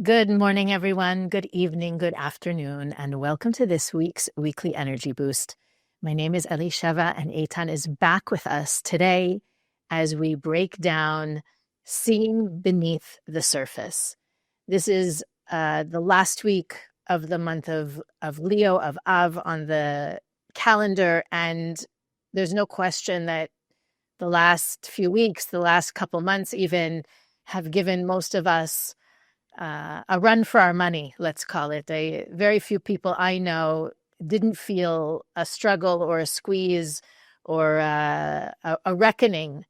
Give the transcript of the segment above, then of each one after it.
Good morning, everyone. Good evening, good afternoon, and welcome to this week's Weekly Energy Boost. My name is Elisheva, and Eitan is back with us today as we break down Seeing Beneath the Surface. This is the last week of the month of Leo, of Av on the calendar, and there's no question that the last few weeks, the last couple months even, have given most of us a run for our money, let's call it. Very few people I know didn't feel a struggle or a squeeze or a reckoning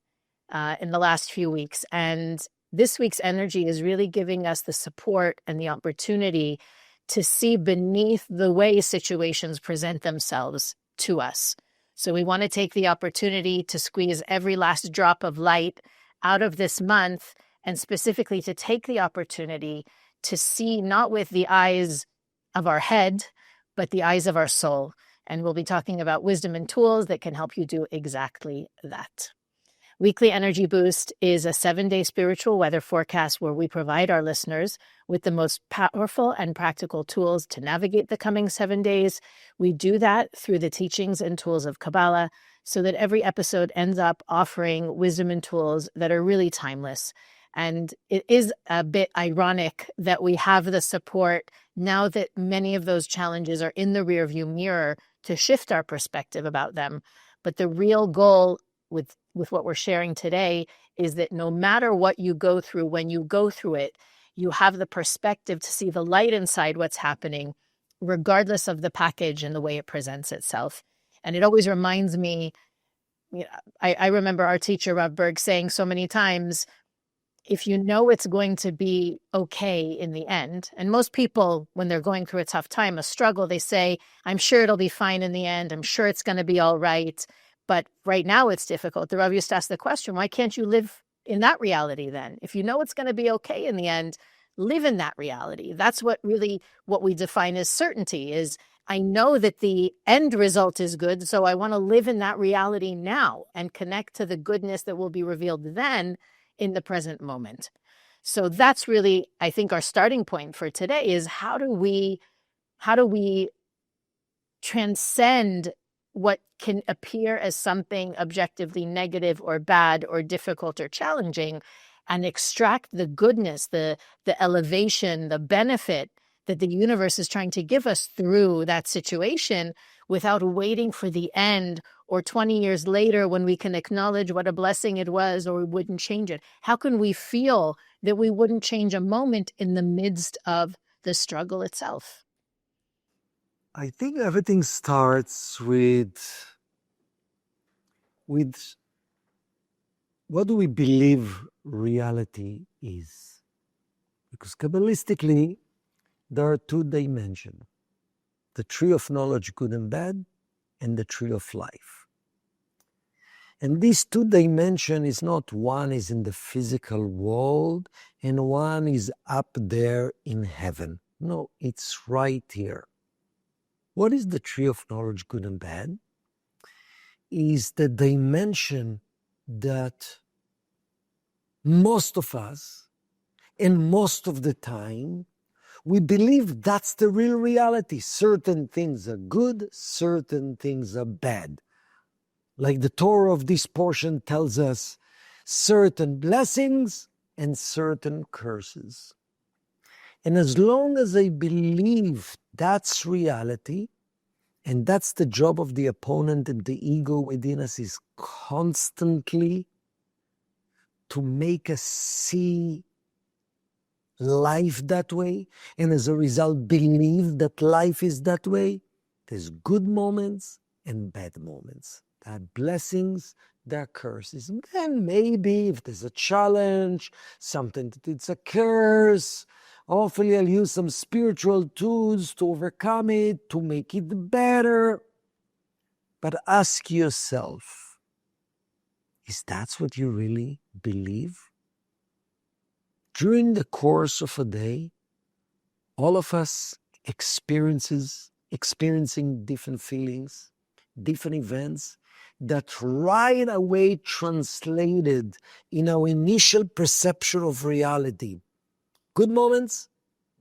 in the last few weeks. And this week's energy is really giving us the support and the opportunity to see beneath the way situations present themselves to us. So we want to take the opportunity to squeeze every last drop of light out of this month, and specifically to take the opportunity to see not with the eyes of our head, but the eyes of our soul. And we'll be talking about wisdom and tools that can help you do exactly that. Weekly Energy Boost is a 7-day spiritual weather forecast where we provide our listeners with the most powerful and practical tools to navigate the coming 7 days. We do that through the teachings and tools of Kabbalah, so that every episode ends up offering wisdom and tools that are really timeless. And it is a bit ironic that we have the support now that many of those challenges are in the rearview mirror to shift our perspective about them. But the real goal with what we're sharing today is that no matter what you go through, when you go through it, you have the perspective to see the light inside what's happening, regardless of the package and the way it presents itself. And it always reminds me, I remember our teacher, Rav Berg, saying so many times, if you know it's going to be okay in the end, and most people, when they're going through a tough time, a struggle, they say, I'm sure it'll be fine in the end. I'm sure it's going to be all right. But right now it's difficult. The Rav used to ask the question, why can't you live in that reality then? If you know it's going to be okay in the end, live in that reality. That's what we define as certainty is, I know that the end result is good, so I want to live in that reality now and connect to the goodness that will be revealed then in the present moment. So that's really, I think, our starting point for today is how do we transcend what can appear as something objectively negative or bad or difficult or challenging and extract the goodness, the elevation, the benefit that the universe is trying to give us through that situation without waiting for the end or 20 years later when we can acknowledge what a blessing it was or we wouldn't change it. How can we feel that we wouldn't change a moment in the midst of the struggle itself? I think everything starts with what do we believe reality is? Because Kabbalistically, there are 2 dimensions. The tree of knowledge, good and bad, and the tree of life. And these 2 dimensions is not one is in the physical world and one is up there in heaven. No, it's right here. What is the tree of knowledge, good and bad? Is the dimension that most of us, and most of the time, we believe that's the real reality. Certain things are good, certain things are bad. Like the Torah of this portion tells us, certain blessings and certain curses. And as long as I believe that's reality, and that's the job of the opponent and the ego within us, is constantly to make us see life that way, and as a result believe that life is that way. There's good moments and bad moments. There are blessings, there are curses. And then maybe if there's a challenge, something that it's a curse, hopefully I'll use some spiritual tools to overcome it, to make it better. But ask yourself, is that what you really believe? During the course of a day, all of us experiencing different feelings, different events that right away translated in our initial perception of reality. Good moments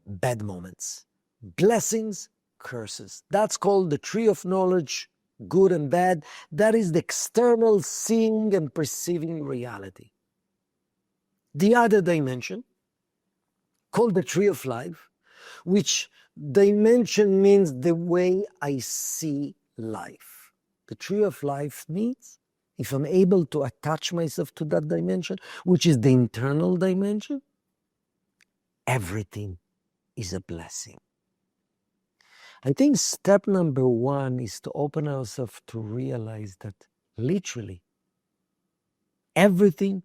bad moments. Blessings, curses. That's called the tree of knowledge, good and bad. That is the external seeing and perceiving reality. The other dimension, called the tree of life, which dimension means the way I see life. The tree of life means if I'm able to attach myself to that dimension, which is the internal dimension, everything is a blessing. I think step number one is to open ourselves to realize that literally everything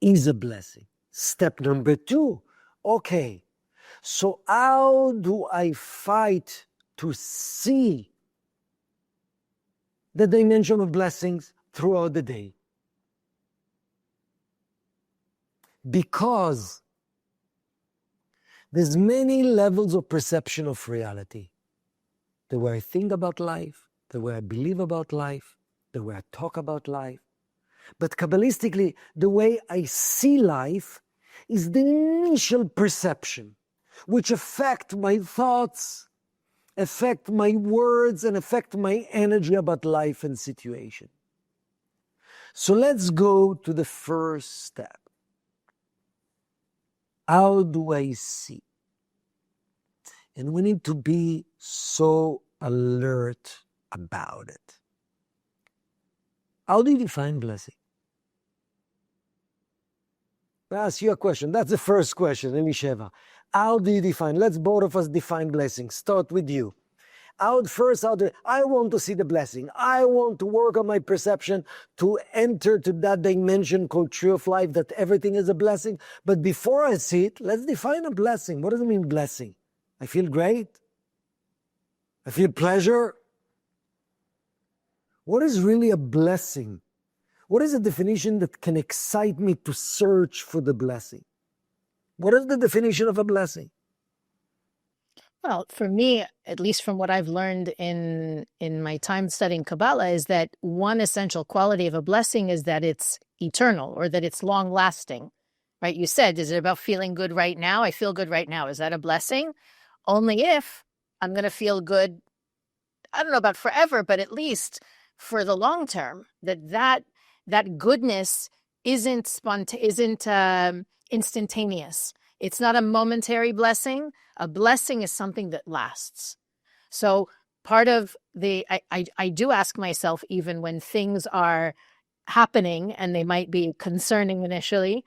is a blessing. Step number two, okay, so how do I fight to see the dimension of blessings throughout the day? Because there's many levels of perception of reality. The way I think about life, the way I believe about life, the way I talk about life. But Kabbalistically, the way I see life is the initial perception, which affect my thoughts, affect my words, and affect my energy about life and situation. So let's go to the first step. How do I see? And we need to be so alert about it. How do you define blessing? I'll ask you a question. That's the first question, Elisheva. How do you define? Let's both of us define blessing. Start with you. I want to see the blessing. I want to work on my perception to enter to that dimension called tree of life, that everything is a blessing. But before I see it, let's define a blessing. What does it mean, blessing? I feel great. I feel pleasure. What is really a blessing? What is a definition that can excite me to search for the blessing? What is the definition of a blessing? Well, for me, at least from what I've learned in my time studying Kabbalah, is that one essential quality of a blessing is that it's eternal, or that it's long lasting, right? You said, is it about feeling good right now? I feel good right now. Is that a blessing? Only if I'm going to feel good, I don't know about forever, but at least for the long term, that goodness isn't instantaneous. It's not a momentary blessing. A blessing is something that lasts. So part of I do ask myself, even when things are happening and they might be concerning initially,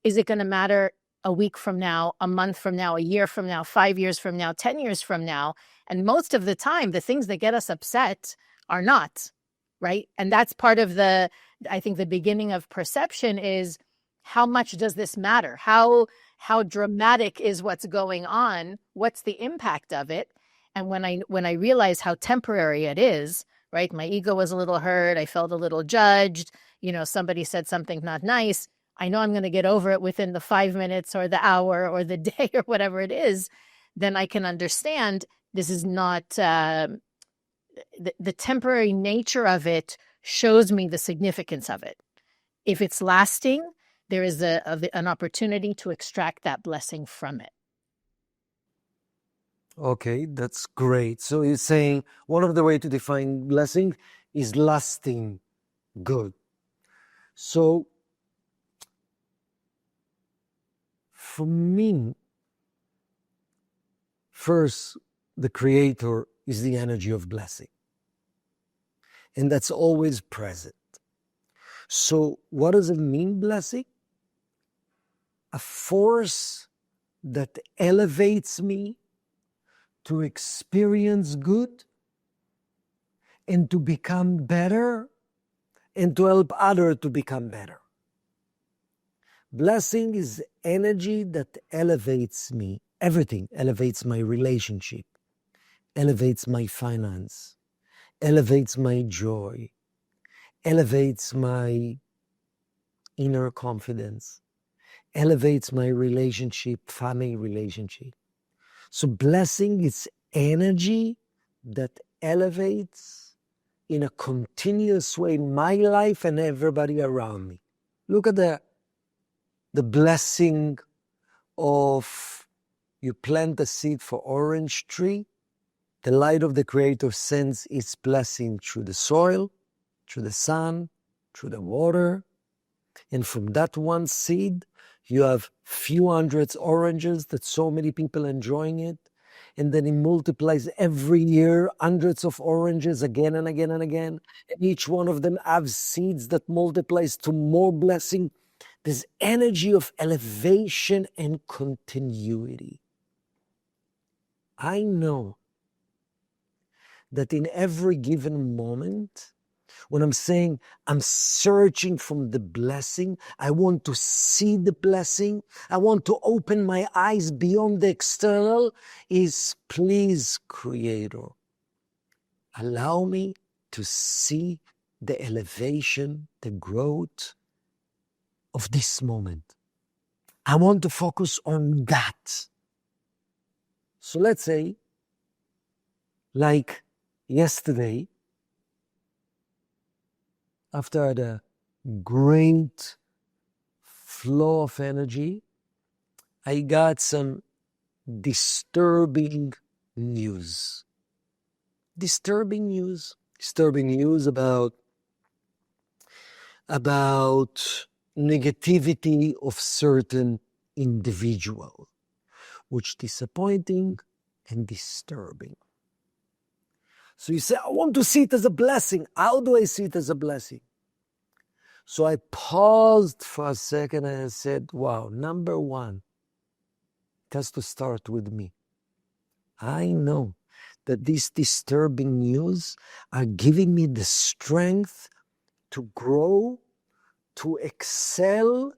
is it going to matter a week from now, a month from now, a year from now, 5 years from now, 10 years from now? And most of the time, the things that get us upset are not, right? And that's part of I think the beginning of perception is, how much does this matter? How dramatic is what's going on? What's the impact of it? And when I realize how temporary it is, right? My ego was a little hurt. I felt a little judged. Somebody said something not nice. I know I'm going to get over it within the 5 minutes or the hour or the day or whatever it is. Then I can understand this is not, the temporary nature of it shows me the significance of it. If it's lasting, there is an opportunity to extract that blessing from it. Okay, that's great. So you're saying one of the ways to define blessing is lasting good. So for me, first, the Creator is the energy of blessing. And that's always present. So what does it mean, blessing? A force that elevates me to experience good and to become better and to help others to become better. Blessing is energy that elevates me. Everything elevates my relationship, elevates my finance, elevates my joy, elevates my inner confidence, elevates my relationship, family relationship. So blessing is energy that elevates in a continuous way my life and everybody around me. Look at the blessing of you plant a seed for orange tree, the light of the Creator sends its blessing through the soil, through the sun, through the water. And from that one seed, you have few hundreds oranges that so many people enjoying it. And then it multiplies every year, hundreds of oranges again and again and again. And each one of them have seeds that multiplies to more blessing. This energy of elevation and continuity. I know that in every given moment, when I'm saying I'm searching from the blessing, I want to see the blessing, I want to open my eyes beyond the external, is please, Creator, allow me to see the elevation, the growth of this moment. I want to focus on that. So let's say, like yesterday, after the great flow of energy, I got some disturbing news. Disturbing news about negativity of certain individual, which disappointing and disturbing. So you say, I want to see it as a blessing. How do I see it as a blessing? So I paused for a second and I said, wow, number one, it has to start with me. I know that these disturbing news are giving me the strength to grow, to excel,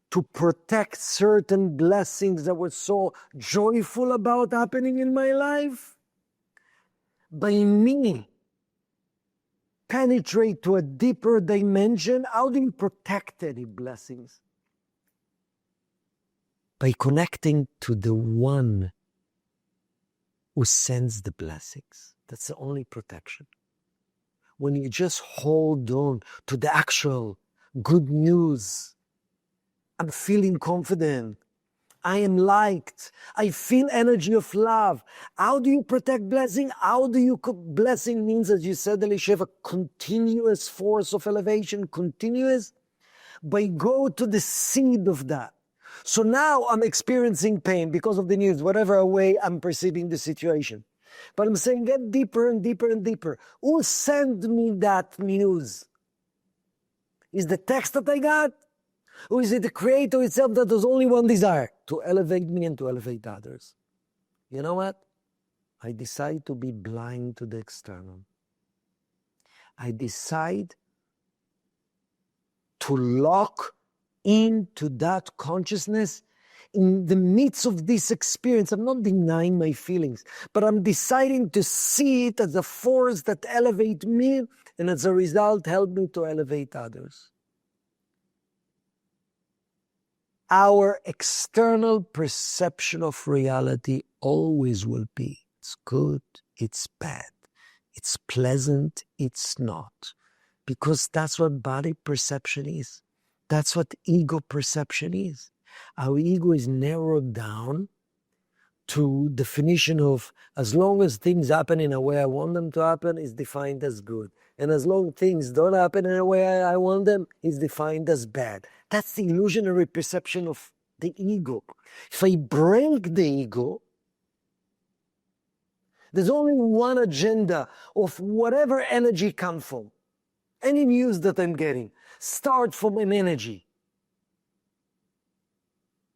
to protect certain blessings that were so joyful about happening in my life. By me penetrate to a deeper dimension, how do you protect any blessings? By connecting to the one who sends the blessings. That's the only protection. When you just hold on to the actual good news, I'm feeling confident, I am liked, I feel energy of love. How do you protect blessing? Blessing means, as you said, Elisheva, a continuous force of elevation, continuous, by go to the seed of that. So now I'm experiencing pain because of the news, whatever way I'm perceiving the situation. But I'm saying get deeper and deeper and deeper. Who sent me that news? Is the text that I got? Or is it the Creator itself that has only one desire? To elevate me and to elevate others. You know what? I decide to be blind to the external. I decide to lock into that consciousness in the midst of this experience. I'm not denying my feelings, but I'm deciding to see it as a force that elevates me and as a result help me to elevate others. Our external perception of reality always will be, it's good, it's bad, it's pleasant, it's not. Because that's what body perception is. That's what ego perception is. Our ego is narrowed down to definition of as long as things happen in a way I want them to happen, is defined as good. And as long as things don't happen in a way I want them, is defined as bad. That's the illusionary perception of the ego. If I break the ego, there's only one agenda of whatever energy comes from. Any news that I'm getting, start from an energy.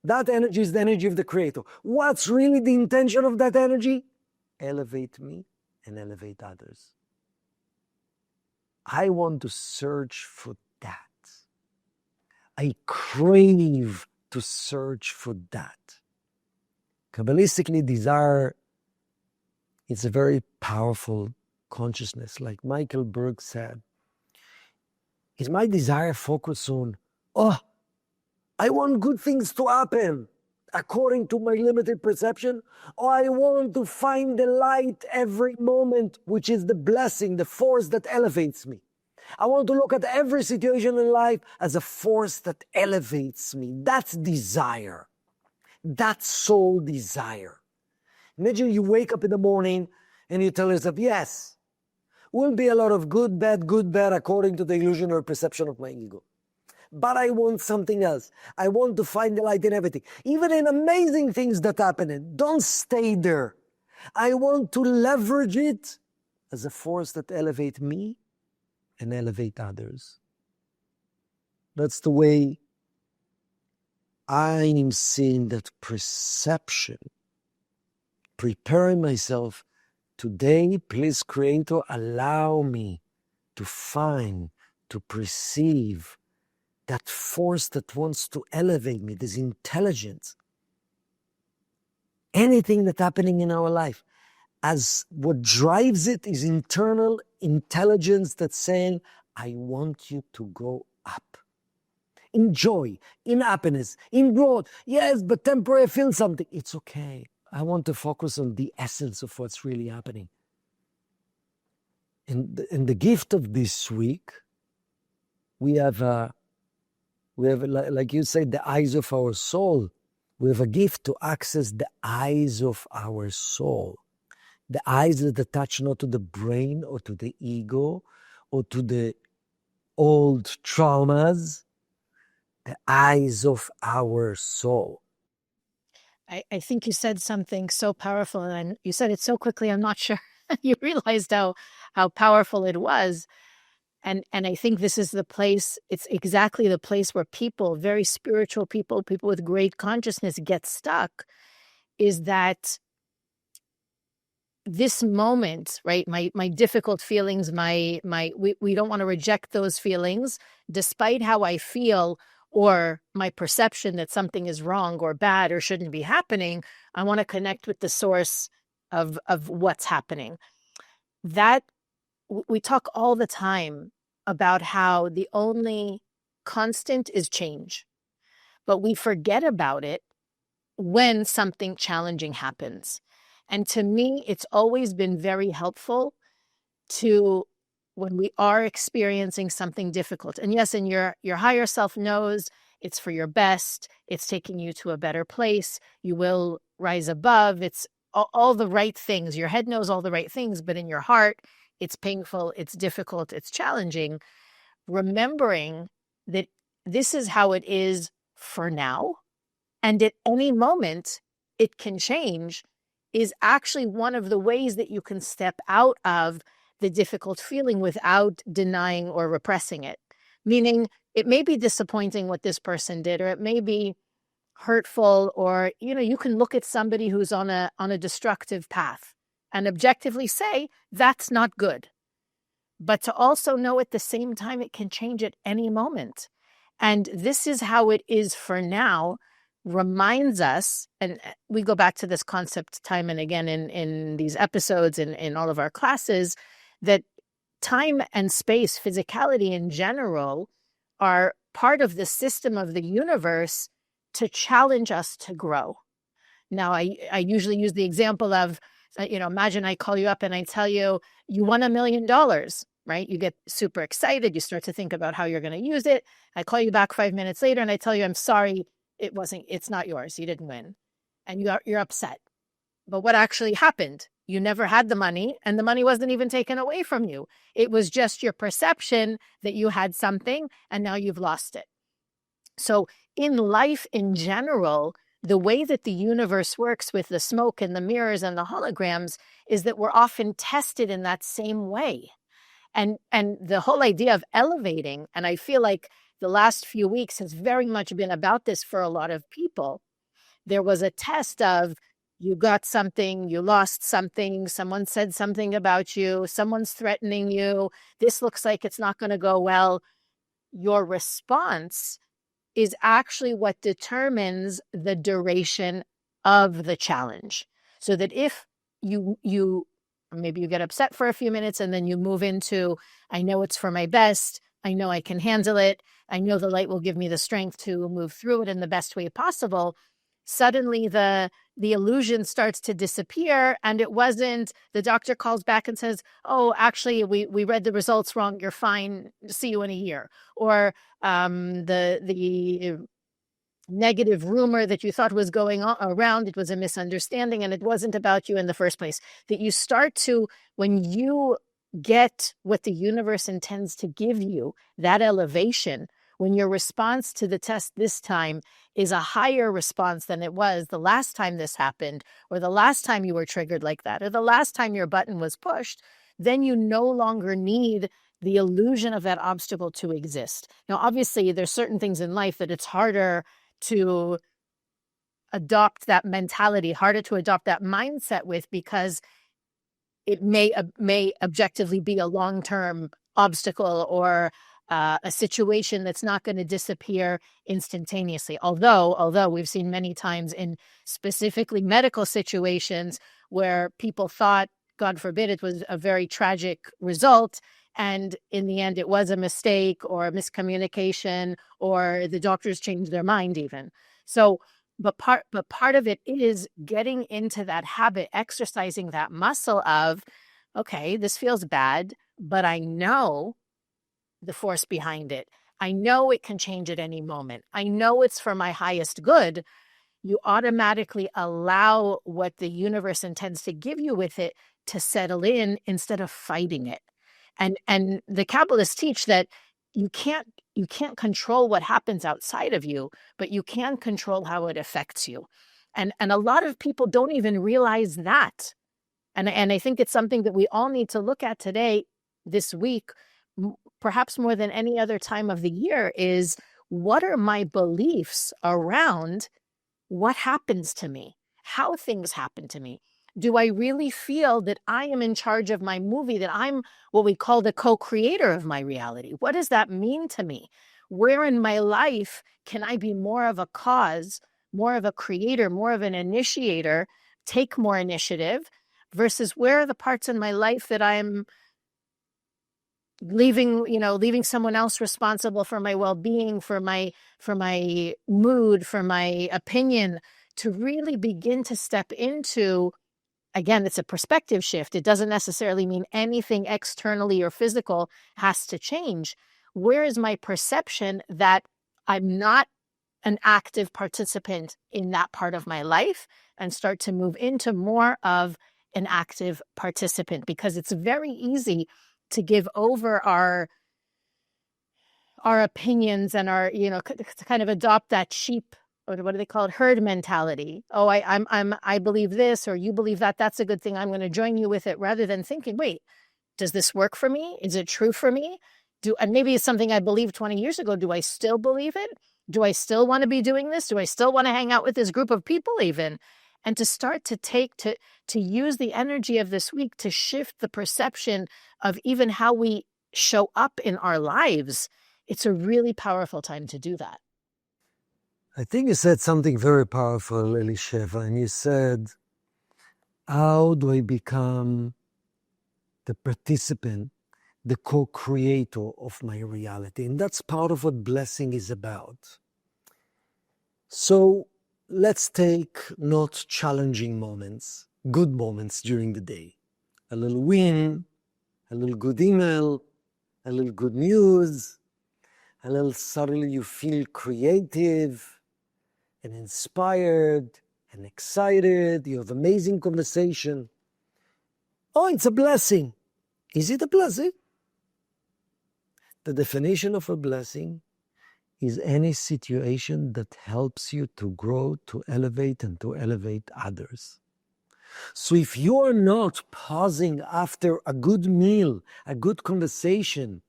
That energy is the energy of the Creator. What's really the intention of that energy? Elevate me and elevate others. I want to search for that. I crave to search for that. Kabbalistically, desire is a very powerful consciousness. Like Michael Berg said, is my desire focused on, I want good things to happen according to my limited perception, or I want to find the light every moment, which is the blessing, the force that elevates me. I want to look at every situation in life as a force that elevates me. That's desire. that soul desire. Imagine you wake up in the morning and you tell yourself, yes, will be a lot of good, bad, according to the illusion or perception of my ego. But I want something else. I want to find the light in everything. Even in amazing things that happen, don't stay there. I want to leverage it as a force that elevates me and elevate others. That's the way I'm seeing that perception. Preparing myself today, please, Creator, allow me to find, to perceive that force that wants to elevate me, this intelligence. Anything that's happening in our life, as what drives it is internal intelligence that's saying, I want you to go up. In joy, in happiness, in growth. Yes, but temporary, I feel something. It's okay. I want to focus on the essence of what's really happening. And the gift of this week, we have, like you said, the eyes of our soul. We have a gift to access the eyes of our soul. The eyes that attach not to the brain or to the ego or to the old traumas, the eyes of our soul. I think you said something so powerful, and you said it so quickly, I'm not sure you realized how powerful it was. And I think this is the place, it's exactly the place where people, very spiritual people with great consciousness get stuck, is that this moment, right? My difficult feelings, we don't want to reject those feelings, despite how I feel or my perception that something is wrong or bad or shouldn't be happening. I want to connect with the source of what's happening. That we talk all the time about how the only constant is change, but we forget about it when something challenging happens. And to me, it's always been very helpful to, when we are experiencing something difficult, and yes, and your higher self knows it's for your best, it's taking you to a better place, you will rise above, it's all the right things. Your head knows all the right things, but in your heart, it's painful, it's difficult, it's challenging. Remembering that this is how it is for now, and at any moment it can change, is actually one of the ways that you can step out of the difficult feeling without denying or repressing it. Meaning, it may be disappointing what this person did, or it may be hurtful, or you can look at somebody who's on a destructive path and objectively say that's not good. But to also know at the same time it can change at any moment. And this is how it is for now reminds us, and we go back to this concept time and again in these episodes and in all of our classes, that time and space, physicality in general, are part of the system of the universe to challenge us to grow. Now, I usually use the example of, imagine I call you up and I tell you, you won $1 million, right? You get super excited. You start to think about how you're going to use it. I call you back 5 minutes later and I tell you, I'm sorry, it's not yours. You didn't win. And you're upset. But what actually happened? You never had the money, and the money wasn't even taken away from you. It was just your perception that you had something, and now you've lost it. So in life in general, the way that the universe works with the smoke and the mirrors and the holograms is that we're often tested in that same way. And the whole idea of elevating, and I feel like the last few weeks has very much been about this for a lot of people. There was a test of, you got something, you lost something, someone said something about you, someone's threatening you, this looks like it's not going to go well. Your response is actually what determines the duration of the challenge. So that if you maybe you get upset for a few minutes and then you move into, I know it's for my best, I know I can handle it, I know the light will give me the strength to move through it in the best way possible, suddenly the illusion starts to disappear, and it wasn't, the doctor calls back and says, oh, actually, we read the results wrong, you're fine, see you in a year. Or the negative rumor that you thought was going around, it was a misunderstanding and it wasn't about you in the first place. That you start to, when you get what the universe intends to give you, that elevation, when your response to the test this time is a higher response than it was the last time this happened, or the last time you were triggered like that, or the last time your button was pushed, then you no longer need the illusion of that obstacle to exist. Now, obviously, there's certain things in life that it's harder to adopt that mentality, harder to adopt that mindset with, because it may objectively be a long-term obstacle or a situation that's not going to disappear instantaneously. Although we've seen many times in specifically medical situations where people thought, God forbid, it was a very tragic result, and in the end it was a mistake or a miscommunication, or the doctors changed their mind even. So but part of it is getting into that habit, exercising that muscle of, okay, this feels bad, but I know the force behind it. I know it can change at any moment. I know it's for my highest good. You automatically allow what the universe intends to give you with it to settle in instead of fighting it. And the Kabbalists teach that you can't control what happens outside of you, but you can control how it affects you. And a lot of people don't even realize that. And I think it's something that we all need to look at today, this week, perhaps more than any other time of the year, is what are my beliefs around what happens to me, how things happen to me? Do I really feel that I am in charge of my movie, that I'm what we call the co-creator of my reality? What does that mean to me? Where in my life can I be more of a cause, more of a creator, more of an initiator, take more initiative, versus where are the parts in my life that I'm leaving someone else responsible for my well-being, for my mood, for my opinion, to really begin to step into, again, it's a perspective shift. It doesn't necessarily mean anything externally or physical has to change. Where is my perception that I'm not an active participant in that part of my life, and start to move into more of an active participant? Because it's very easy to give over our opinions and our, to kind of adopt that sheep, or what do they call it, herd mentality. Oh, I believe this, or you believe that. That's a good thing. I'm going to join you with it, rather than thinking, wait, does this work for me? Is it true for me? And maybe it's something I believed 20 years ago. Do I still believe it? Do I still want to be doing this? Do I still want to hang out with this group of people even? And to start to use the energy of this week to shift the perception of even how we show up in our lives. It's a really powerful time to do that. I think you said something very powerful, Elisheva, and you said, how do I become the participant, the co-creator of my reality? And that's part of what blessing is about. So let's take not challenging moments, good moments during the day. A little win, a little good email, a little good news, a little suddenly you feel creative and inspired and excited. You have amazing conversation. Oh, it's a blessing. Is it a blessing? The definition of a blessing is any situation that helps you to grow, to elevate, and to elevate others. So if you're not pausing after a good meal, a good conversation,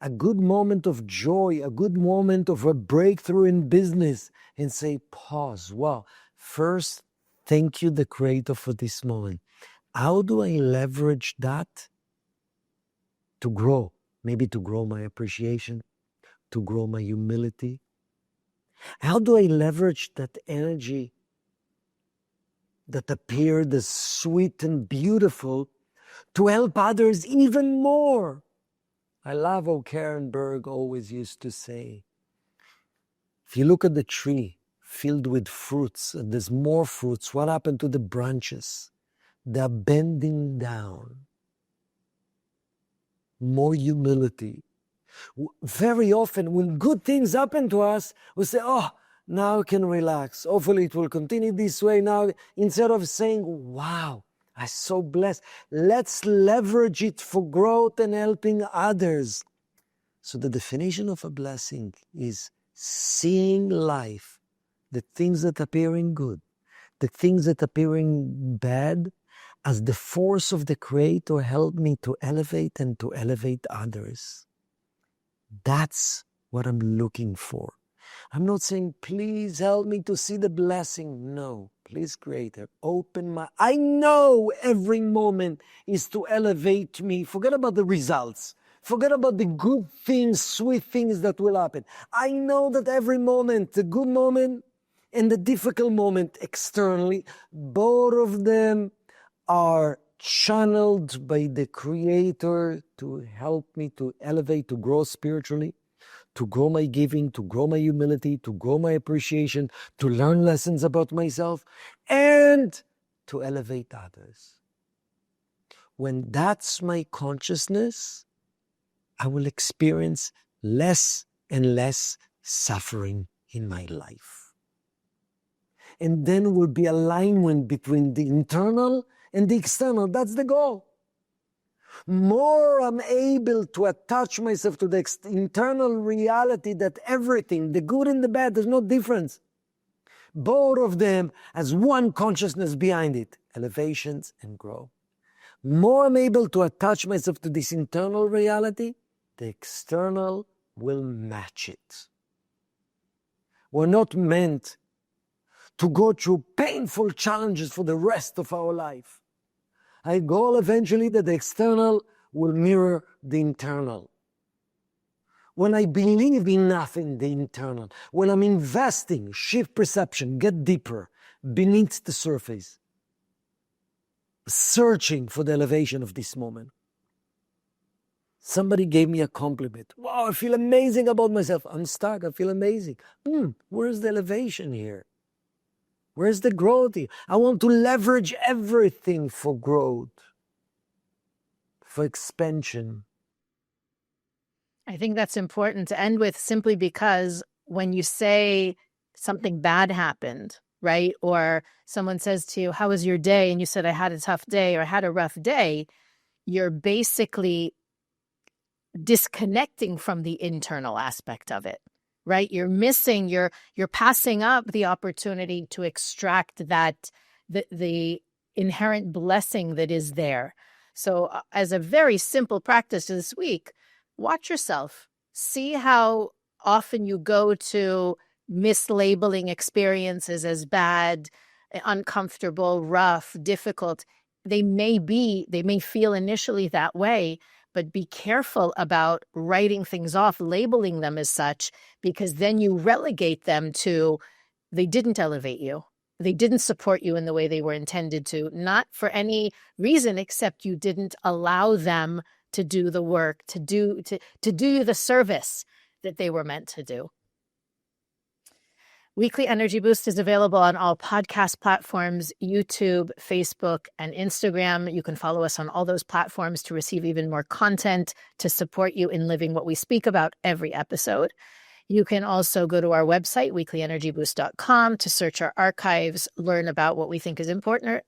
a good moment of joy, a good moment of a breakthrough in business, and say, pause, wow, first, thank you, the Creator, for this moment. How do I leverage that to grow? Maybe to grow my appreciation, to grow my humility. How do I leverage that energy that appeared as sweet and beautiful to help others even more? I love how Karen Berg always used to say, if you look at the tree filled with fruits and there's more fruits, what happened to the branches? They're bending down. More humility. Very often when good things happen to us, we say, oh, Now I can relax. Hopefully it will continue this way now. Instead of saying, wow, I'm so blessed, let's leverage it for growth and helping others. So the definition of a blessing is seeing life, the things that appearing good, the things that appearing bad, as the force of the Creator help me to elevate and to elevate others. That's what I'm looking for. I'm not saying, please help me to see the blessing. No, please, Creator, open my... I know every moment is to elevate me. Forget about the results. Forget about the good things, sweet things that will happen. I know that every moment, the good moment and the difficult moment externally, both of them are channeled by the Creator to help me to elevate, to grow spiritually, to grow my giving, to grow my humility, to grow my appreciation, to learn lessons about myself, and to elevate others. When that's my consciousness, I will experience less and less suffering in my life. And then will be alignment between the internal and the external. That's the goal. More I'm able to attach myself to the internal reality that everything, the good and the bad, there's no difference. Both of them has one consciousness behind it, elevations and growth. More I'm able to attach myself to this internal reality, the external will match it. We're not meant to go through painful challenges for the rest of our life. I goal eventually that the external will mirror the internal. When I believe enough in the internal, when I'm investing, shift perception, get deeper, beneath the surface, searching for the elevation of this moment. Somebody gave me a compliment. Wow, I feel amazing about myself. I'm stuck, I feel amazing. Where's the elevation here? Where's the growth here? I want to leverage everything for growth, for expansion. I think that's important to end with, simply because when you say something bad happened, right? Or someone says to you, how was your day? And you said, I had a tough day, or I had a rough day. You're basically disconnecting from the internal aspect of it, right? You're missing, you're passing up the opportunity to extract that, the inherent blessing that is there. So as a very simple practice this week, watch yourself. See how often you go to mislabeling experiences as bad, uncomfortable, rough, difficult. They may feel initially that way, but be careful about writing things off, labeling them as such, because then you relegate them to, they didn't elevate you. They didn't support you in the way they were intended to, not for any reason except you didn't allow them to do the work, to do the service that they were meant to do. Weekly Energy Boost is available on all podcast platforms, YouTube, Facebook, and Instagram. You can follow us on all those platforms to receive even more content to support you in living what we speak about every episode. You can also go to our website, weeklyenergyboost.com, to search our archives, learn about what we think is important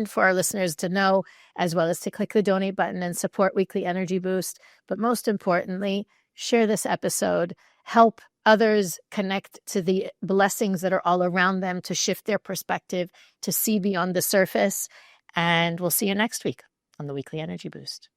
for our listeners to know, as well as to click the donate button and support Weekly Energy Boost. But most importantly, share this episode, help others connect to the blessings that are all around them, to shift their perspective, to see beyond the surface. And we'll see you next week on the Weekly Energy Boost.